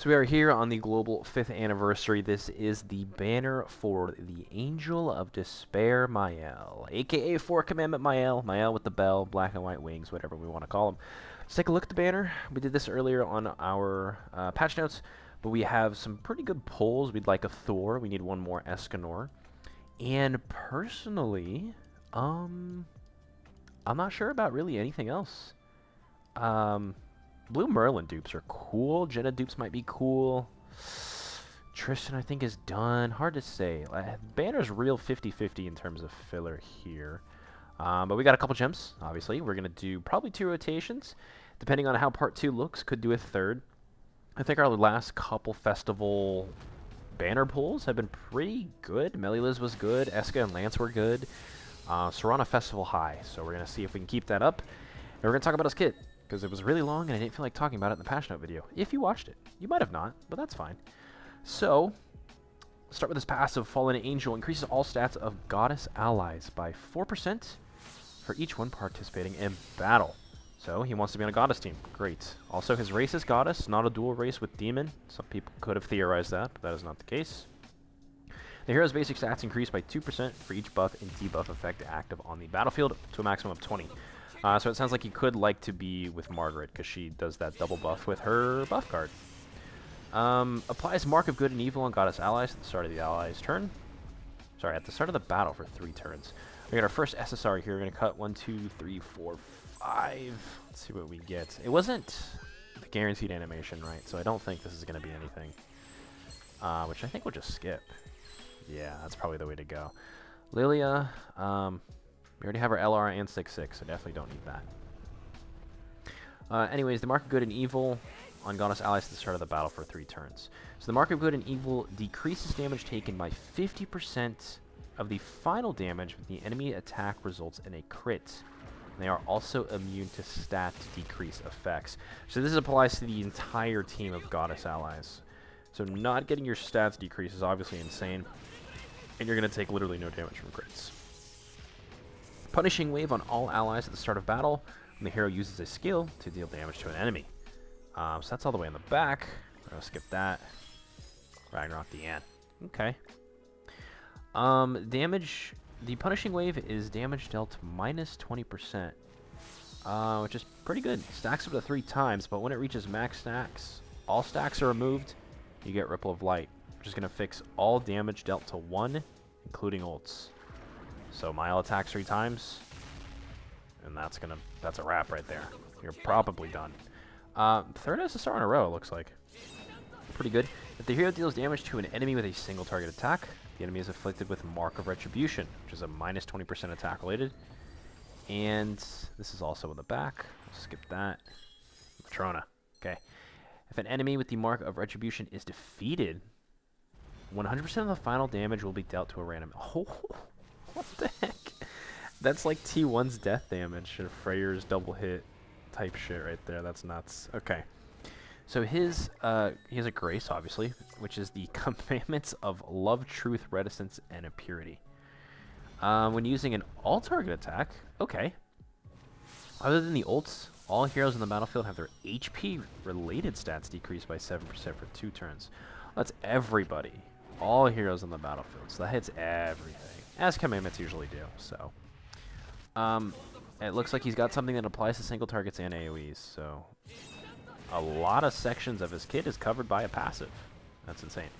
So we are here on the global 5th anniversary. This is the banner for the Angel of Despair Mael, aka 4 Commandment Mael, Mael with the bell, black and white wings, whatever we want to call him. Let's take a look at the banner. We did this earlier on our patch notes, but we have some pretty good pulls. We'd like a Thor. We need one more Escanor. And personally, I'm not sure about really anything else. Blue Merlin dupes are cool. Jenna dupes might be cool. Tristan, I think, is done. Hard to say. Banner's real 50-50 in terms of filler here. But we got a couple gems, obviously. We're going to do probably 2 rotations. Depending on how part 2 looks, could do a third. I think our last couple festival banner pulls have been pretty good. Meliliz was good. Eska and Lance were good. So we're on a festival high. So we're going to see if we can keep that up. And we're going to talk about his kit, because it was really long and I didn't feel like talking about it in the patch note video. If you watched it. You might have not, but that's fine. So, let's start with this passive. Fallen Angel increases all stats of goddess allies by 4% for each one participating in battle. So, he wants to be on a goddess team. Great. Also, his race is goddess, not a dual race with demon. Some people could have theorized that, but that is not the case. The hero's basic stats increase by 2% for each buff and debuff effect active on the battlefield to a maximum of 20. So it sounds like you could like to be with Margaret, because she does that double buff with her buff card. Applies Mark of Good and Evil on Goddess Allies at the start of the allies' turn. Sorry, at the start of the battle for 3 turns. We got our first SSR here. We're going to cut 1, 2, 3, 4, 5. Let's see what we get. It wasn't the guaranteed animation, right? So I don't think this is going to be anything. Which I think we'll just skip. Yeah, that's probably the way to go. Lilia, we already have our LR and 6-6, so definitely don't need that. Anyways, the Mark of Good and Evil on Goddess Allies at the start of the battle for 3 turns. So the Mark of Good and Evil decreases damage taken by 50% of the final damage when the enemy attack results in a crit. And they are also immune to stat decrease effects. So this applies to the entire team of Goddess Allies. So not getting your stats decrease is obviously insane, and you're going to take literally no damage from crits. Punishing Wave on all allies at the start of battle when the hero uses a skill to deal damage to an enemy. So that's all the way in the back. We're going to skip that. Ragnarok the Ant. Okay. Damage. The Punishing Wave is damage dealt minus 20%. Which is pretty good. Stacks up to 3 times, but when it reaches max stacks, all stacks are removed. You get Ripple of Light, which is going to fix all damage dealt to 1, including ults. So Mael attacks 3 times, and that's a wrap right there. You're probably done. 3rd SSR in a row, it looks like. Pretty good. If the hero deals damage to an enemy with a single target attack, the enemy is afflicted with Mark of Retribution, which is a minus 20% attack related. And this is also in the back. We'll skip that. Matrona. Okay. If an enemy with the Mark of Retribution is defeated, 100% of the final damage will be dealt to a random... Oh, what the heck? That's like T1's death damage or Freyr's double hit type shit right there. That's nuts. Okay. So he has a grace, obviously, which is the commandments of love, truth, reticence, and impurity. When using an all-target attack, okay. Other than the ults, all heroes in the battlefield have their HP-related stats decreased by 7% for 2 turns. That's everybody. All heroes on the battlefield. So that hits everything, as commandments usually do. So, it looks like he's got something that applies to single targets and AoEs. So, a lot of sections of his kit is covered by a passive. That's insane.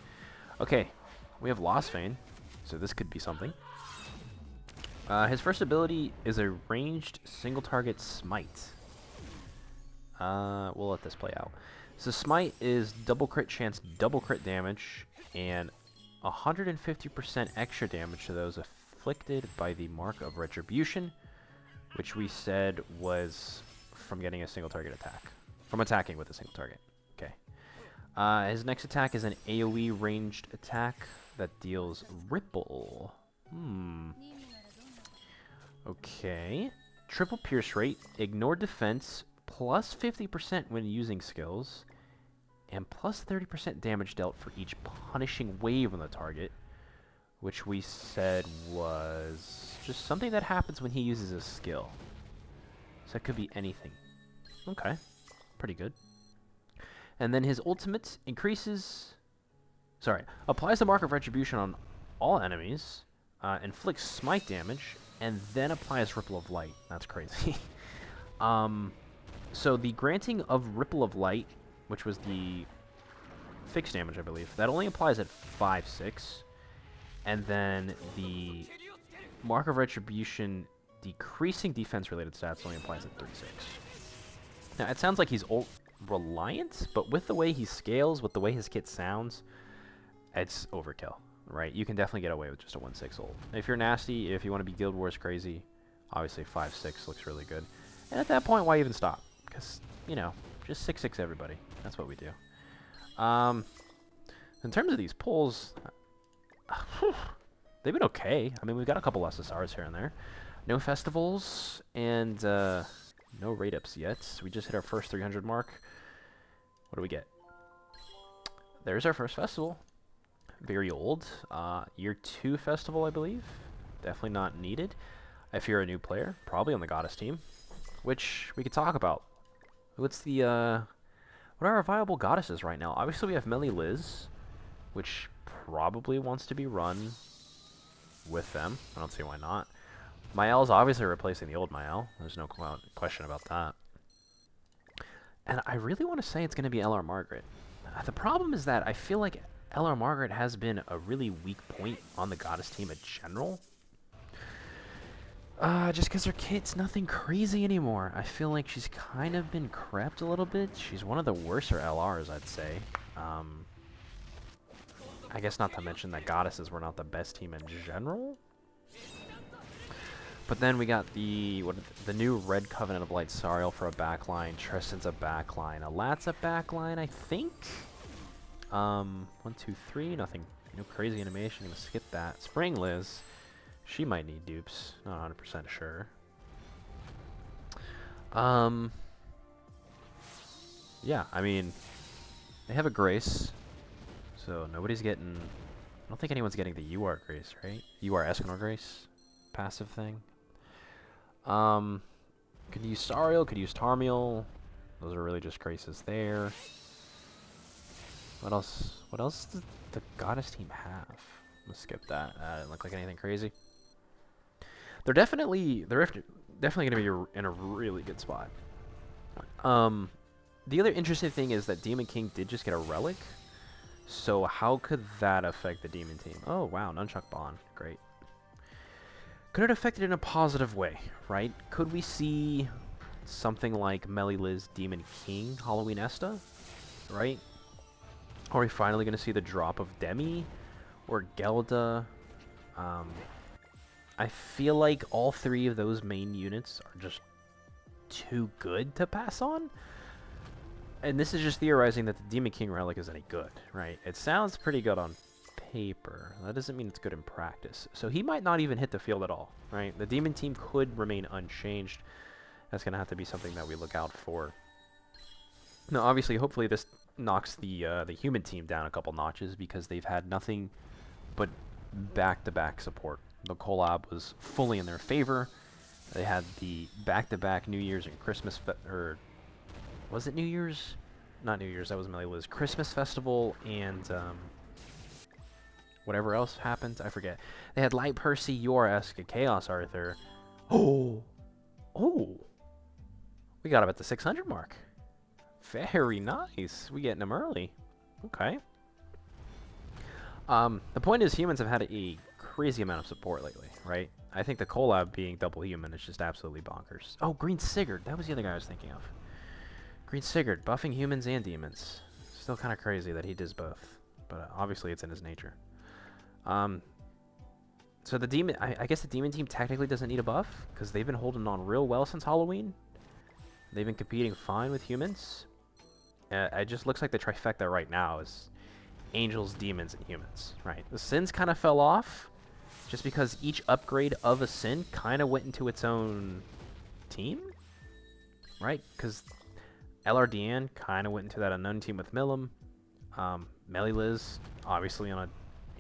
Okay, we have Lost Vein, so this could be something. His first ability is a ranged single target smite. We'll let this play out. So smite is double crit chance, double crit damage, and 150% extra damage to those afflicted by the Mark of Retribution, which we said was from getting a single target attack. From attacking with a single target. Okay. His next attack is an AoE ranged attack that deals Ripple. Okay. Triple pierce rate, ignore defense, plus 50% when using skills, and plus 30% damage dealt for each punishing wave on the target, which we said was just something that happens when he uses a skill. So it could be anything. Okay. Pretty good. And then his ultimate increases... Sorry. Applies the Mark of Retribution on all enemies. Inflicts smite damage. And then applies Ripple of Light. That's crazy. So the granting of Ripple of Light, which was the fixed damage, I believe, that only applies at 5/6. And then the Mark of Retribution decreasing defense-related stats only applies at 3/6. Now, it sounds like he's ult-reliant, but with the way he scales, with the way his kit sounds, it's overkill, right? You can definitely get away with just a 1/6 ult. If you're nasty, if you want to be Guild Wars crazy, obviously 5/6 looks really good. And at that point, why even stop? Because, you know, just 6/6 everybody. That's what we do. In terms of these pulls, they've been okay. I mean, we've got a couple SSRs here and there. No festivals, and no rate-ups yet. We just hit our first 300 mark. What do we get? There's our first festival. Very old. Year 2 festival, I believe. Definitely not needed. If you're a new player, probably on the Goddess team, which we could talk about. What's the, what are our viable Goddesses right now? Obviously, we have Melly Liz, which probably wants to be run with them. I don't see why not. Mael's obviously replacing the old Mael. There's no question about that. And I really want to say it's going to be LR Margaret. The problem is that I feel like LR Margaret has been a really weak point on the Goddess team in general. Just because her kit's nothing crazy anymore. I feel like she's kind of been crept a little bit. She's one of the worser LRs, I'd say. I guess not to mention that Goddesses were not the best team in general. But then we got the new Red Covenant of Light Sariel for a backline. Tristan's a backline. Alat's a backline, I think. 1, 2, 3. Nothing. No crazy animation. Gonna skip that. Spring Liz. She might need dupes. Not 100% sure. Yeah, I mean, they have a Grace, so nobody's getting... I don't think anyone's getting the UR Grace, right? UR Escanor Grace passive thing. Could use Sariel, could use Tarmiel. Those are really just Graces there. What else? What else does the Goddess team have? Let's skip that. Didn't look like anything crazy. They're definitely going to be in a really good spot. The other interesting thing is that Demon King did just get a relic. So how could that affect the Demon team? Oh, wow. Nunchuck Bond. Great. Could it affect it in a positive way, right? Could we see something like Melly Liz, Demon King, Halloween Esta, right? Are we finally going to see the drop of Demi or Gelda? I feel like all 3 of those main units are just too good to pass on. And this is just theorizing that the Demon King relic is any good, right? It sounds pretty good on paper. That doesn't mean it's good in practice. So he might not even hit the field at all, right? The Demon team could remain unchanged. That's going to have to be something that we look out for. Now, obviously, hopefully this knocks the human team down a couple notches because they've had nothing but back-to-back support. The collab was fully in their favor. They had the back-to-back New Year's and Christmas, or was it New Year's? Not New Year's, that was Melly Liz. Christmas Festival and whatever else happened, I forget. They had Light Percy, Yor-esque, and Chaos Arthur. Oh! We got him at the 600 mark. Very nice. We getting him early. Okay. The point is, humans have had a crazy amount of support lately, right? I think the collab being double human is just absolutely bonkers. Oh, Green Sigurd. That was the other guy I was thinking of. Green Sigurd, buffing humans and demons. Still kind of crazy that he does both, but obviously it's in his nature. So the demon, I guess the demon team technically doesn't need a buff because they've been holding on real well since Halloween. They've been competing fine with humans. It just looks like the trifecta right now is angels, demons, and humans, right? The sins kind of fell off just because each upgrade of a sin kind of went into its own team, right? Because LR Deanne kind of went into that unknown team with Millum. Melly Liz, obviously on a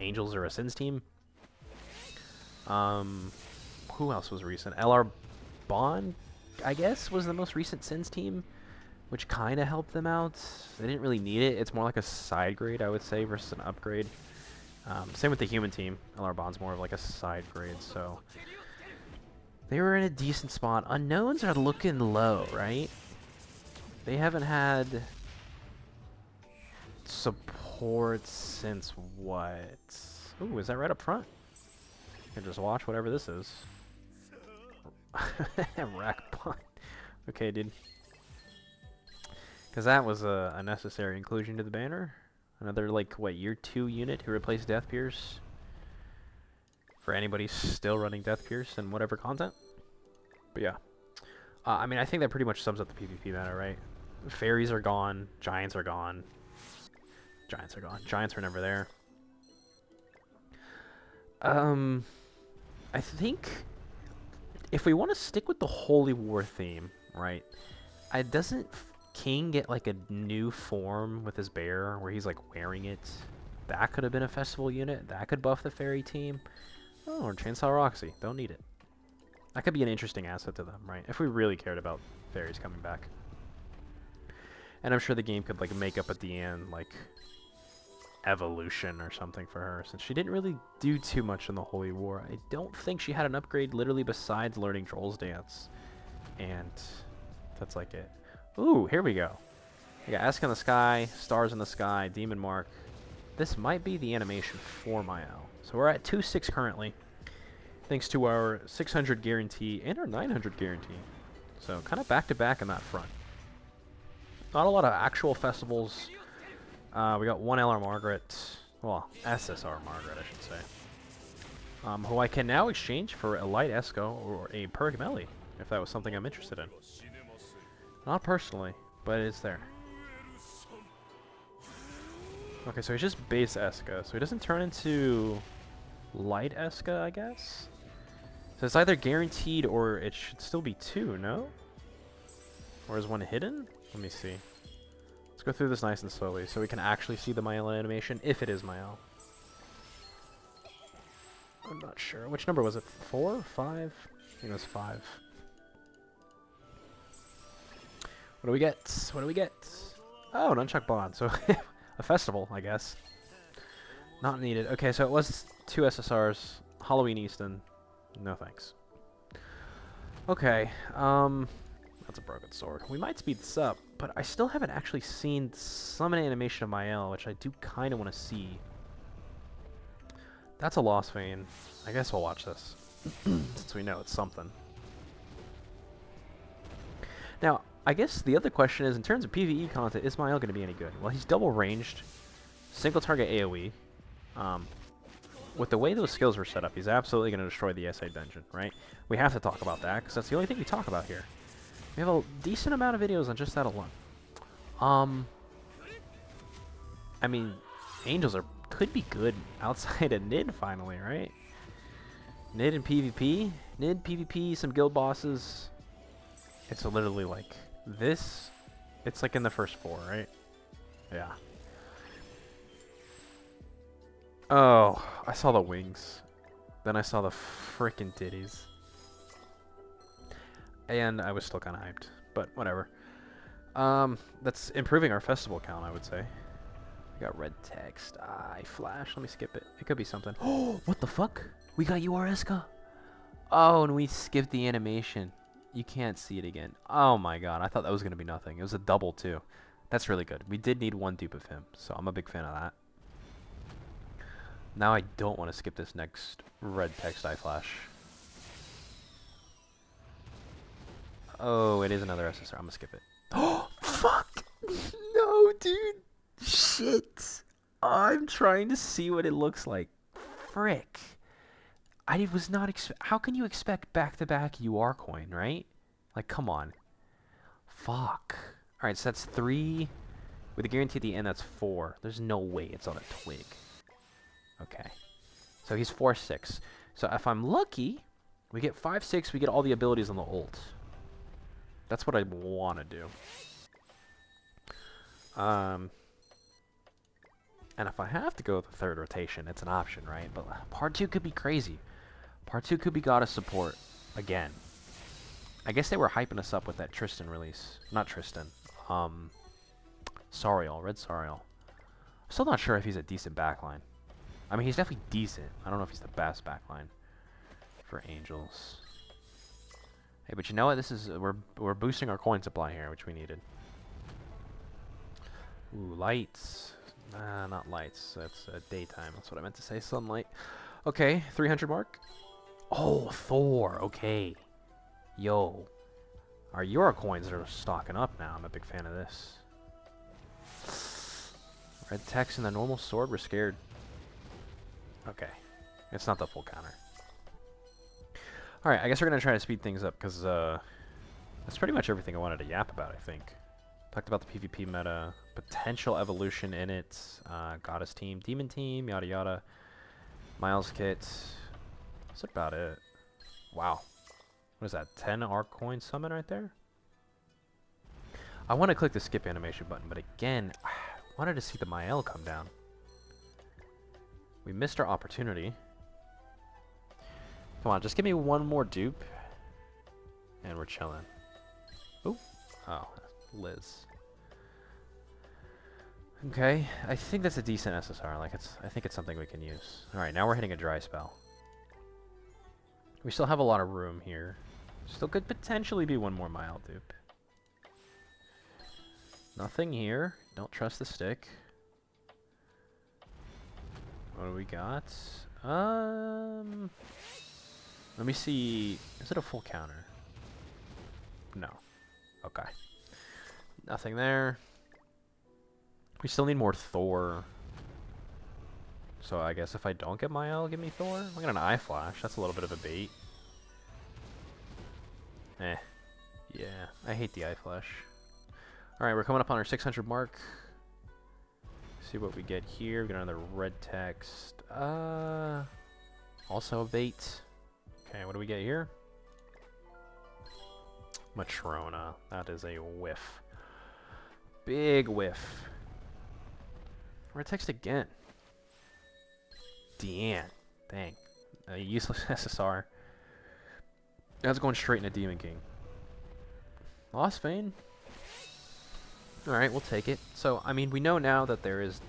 angels or a sins team. Who else was recent? LR Bond, I guess, was the most recent sins team. which kind of helped them out. They didn't really need it. It's more like a side grade, I would say, versus an upgrade. Same with the human team. LR Bond's more of like a side grade, so they were in a decent spot. Unknowns are looking low, right? They haven't had support since what? Ooh, is that right up front? I can just watch whatever this is. Rack punt. Okay, dude. Because that was a necessary inclusion to the banner. Another, like, what, year 2 unit who replaced Death Pierce. For anybody still running Death Pierce and whatever content. But yeah. I mean, I think that pretty much sums up the PvP meta, right? Fairies are gone. Giants are gone. Giants are gone. Giants were never there. I think if we want to stick with the Holy War theme, right? Doesn't King get like a new form with his bear where he's like wearing it? That could have been a festival unit. That could buff the fairy team. Oh, or Chainsaw Roxy. Don't need it. That could be an interesting asset to them, right? If we really cared about fairies coming back. And I'm sure the game could like make up at the end like evolution or something for her, since she didn't really do too much in the Holy War. I don't think she had an upgrade literally besides learning Troll's Dance. And that's like it. Ooh, here we go. We got Esk in the sky, Stars in the sky, Demon Mark. This might be the animation for Mael. So we're at 2-6 currently, thanks to our 600 guarantee and our 900 guarantee. So kind of back-to-back in that front. Not a lot of actual festivals. We got one LR Margaret, well, SSR Margaret, I should say. Who I can now exchange for a light Esco or a Perk Melee, if that was something I'm interested in. Not personally, but it's there. Okay, so he's just base Esca, so he doesn't turn into light Esca, I guess? So it's either guaranteed or it should still be 2, no? Or is one hidden? Let me see. Let's go through this nice and slowly so we can actually see the Mael animation, if it is Mael. I'm not sure. Which number was it? 4? 5? I think it was 5. What do we get? What do we get? Oh, an Unchuck Bond. So, a festival, I guess. Not needed. Okay, so it was 2 SSRs. Halloween Easton. No thanks. Okay, that's a broken sword. We might speed this up, but I still haven't actually seen summon animation of Mael, which I do kind of want to see. That's a Lost Vein. I guess we'll watch this, since we know it's something. Now, I guess the other question is, in terms of PvE content, is Mael going to be any good? Well, he's double ranged, single target AoE. With the way those skills were set up, he's absolutely going to destroy the SA dungeon, right? We have to talk about that, because that's the only thing we talk about here. We have a decent amount of videos on just that alone. I mean, Angels could be good outside of Nid finally, right? Nid and PvP? Nid, PvP, some guild bosses. It's literally like this. It's like in the first 4, right? Yeah. Oh, I saw the wings. Then I saw the frickin' titties. And I was still kind of hyped, but whatever. That's improving our festival count, I would say. We got red text. I flash. Let me skip it. It could be something. Oh, what the fuck? We got URSK. Oh, and we skipped the animation. You can't see it again. Oh my god, I thought that was going to be nothing. It was a double, too. That's really good. We did need 1 dupe of him, so I'm a big fan of that. Now I don't want to skip this next red text eye flash. Oh, it is another SSR. I'm going to skip it. Oh, fuck! No, dude! Shit! I'm trying to see what it looks like. Frick. I was not how can you expect back-to-back UR coin, right? Like, come on. Fuck. Alright, so that's 3. With a guarantee at the end, that's 4. There's no way it's on a twig. Okay. So he's 4-6. So if I'm lucky, we get 5-6, we get all the abilities on the ult. That's what I want to do. And if I have to go with the 3rd rotation, it's an option, right? But part 2 could be crazy. Part 2 could be Goddess support again. I guess they were hyping us up with that Tristan release. Not Tristan. Sariel, Red Sariel. Still not sure if he's a decent backline. I mean, he's definitely decent. I don't know if he's the best backline for Angels. Hey, but you know what? This is we're boosting our coin supply here, which we needed. Ooh, lights. Not lights. That's daytime. That's what I meant to say. Sunlight. Okay, 300 mark. Oh, Thor. Okay. Yo. Our Euro coins are stocking up now. I'm a big fan of this. Red text and the normal sword. We're scared. Okay. It's not the full counter. Alright, I guess we're going to try to speed things up because that's pretty much everything I wanted to yap about, I think. Talked about the PvP meta, potential evolution in it, Goddess team, Demon team, yada yada. Miles kit. That's about it. Wow. What is that? 10 arc coin summon right there? I want to click the skip animation button, but again, I wanted to see the Mael come down. We missed our opportunity. Come on, just give me one more dupe. And we're chilling. Ooh. Oh, Liz. Okay, I think that's a decent SSR. Like I think it's something we can use. All right, now we're hitting a dry spell. We still have a lot of room here. Still could potentially be one more Mael dupe. Nothing here. Don't trust the stick. What do we got? Let me see. Is it a full counter? No. Okay. Nothing there. We still need more Thor. So I guess if I don't get Mael, give me Thor. I got an eye flash. That's a little bit of a bait. Eh. Yeah. I hate the eye flash. Alright, we're coming up on our 600 mark. See what we get here. We got another red text. Also a bait. Okay, what do we get here? Matrona. That is a whiff. Big whiff. Red text again. Deanne. Dang. A useless SSR. That's going straight into Demon King. Lost Vein. Alright, we'll take it. So, I mean, we know now that there is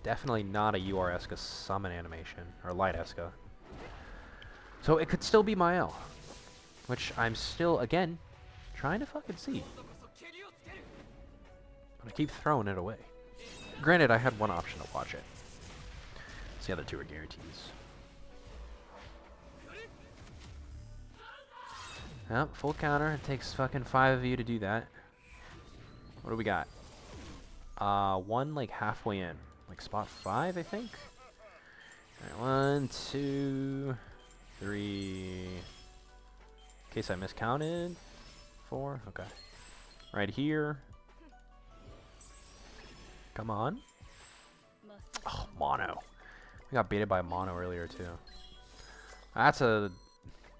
definitely not a UR-esca summon animation, or Light-esca. So it could still be Mael. Which I'm still, again, trying to fucking see. But I keep throwing it away. Granted, I had one option to watch it. So the other two are guarantees. Yep, full counter. It takes fucking 5 of you to do that. What do we got? One like halfway in. Like spot 5, I think? Alright, 1, 2, 3. In case I miscounted. 4, okay. Right here. Come on. Oh, mono. We got baited by mono earlier too. That's a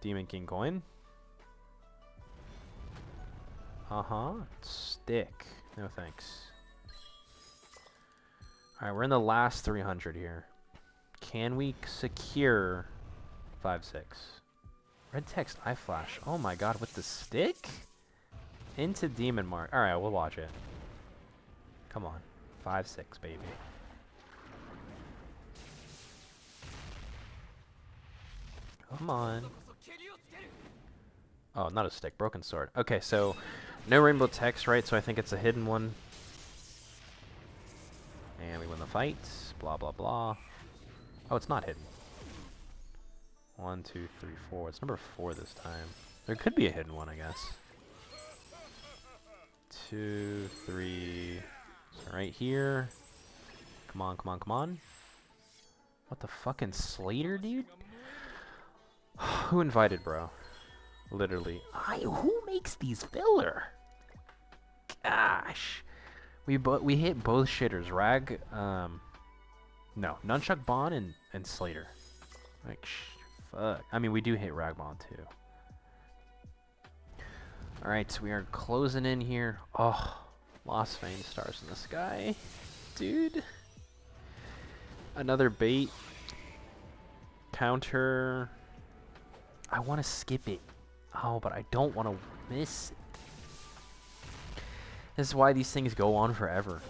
Demon King coin. Stick. No thanks. Alright, we're in the last 300 here. Can we secure 5-6? Red text eye flash. Oh my god, with the stick? Into Demon Mark. Alright, we'll watch it. Come on. 5-6, baby. Come on. Oh, not a stick. Broken sword. Okay, so no rainbow text, right? So I think it's a hidden one. And we win the fight. Blah, blah, blah. Oh, it's not hidden. 1, 2, 3, 4. It's number 4 this time. There could be a hidden one, I guess. 2, 3. So right here. Come on, come on, come on. What the fucking Slater, dude? Who invited, bro? Literally. Who makes these filler? Gosh. We hit both shitters. Rag, no. Nunchuck Bond and Slater. Like, fuck. I mean, we do hit Rag Bond, too. Alright, so we are closing in here. Oh, Lost Vein stars in the sky. Dude. Another bait. Counter. I want to skip it. Oh, but I don't want to miss it. This is why these things go on forever.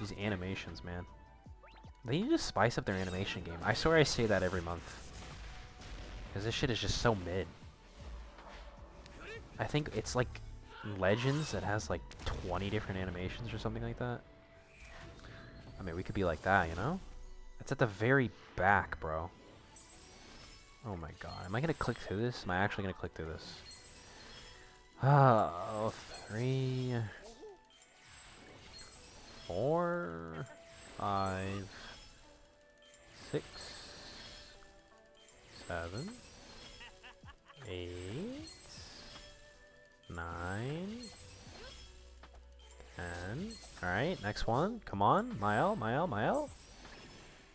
These animations, man. They need to spice up their animation game. I swear I say that every month. Because this shit is just so mid. I think it's like Legends that has like 20 different animations or something like that. I mean, we could be like that, you know? It's at the very back, bro. Oh my god. Am I going to click through this? Am I actually going to click through this? Oh, 3, 4, 5, 6, 7, 8, 9, 10. Alright, next one. Come on. Mael, Mael, Mael.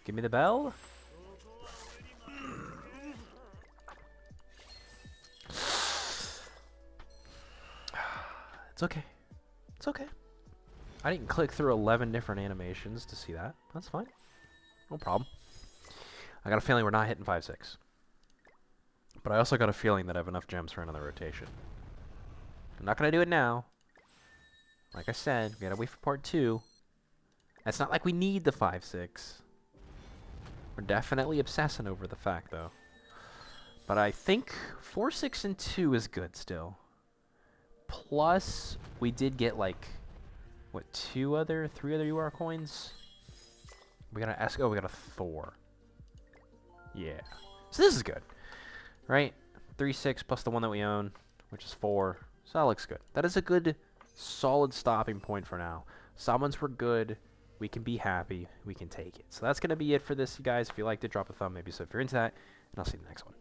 Give me the bell. It's okay. It's okay. I didn't click through 11 different animations to see that. That's fine. No problem. I got a feeling we're not hitting 5-6. But I also got a feeling that I have enough gems for another rotation. I'm not going to do it now. Like I said, we got to wait for part 2. It's not like we need the 5-6. We're definitely obsessing over the fact, though. But I think 4, 6, and 2 is good still. Plus, we did get like, what, 3 other UR coins? We got an S. Oh, we got a Thor. Yeah. So this is good, right? 3, 6 plus the one that we own, which is 4. So that looks good. That is a good, solid stopping point for now. Summons were good. We can be happy. We can take it. So that's going to be it for this, you guys. If you liked it, drop a thumb, maybe so if you're into that. And I'll see you in the next one.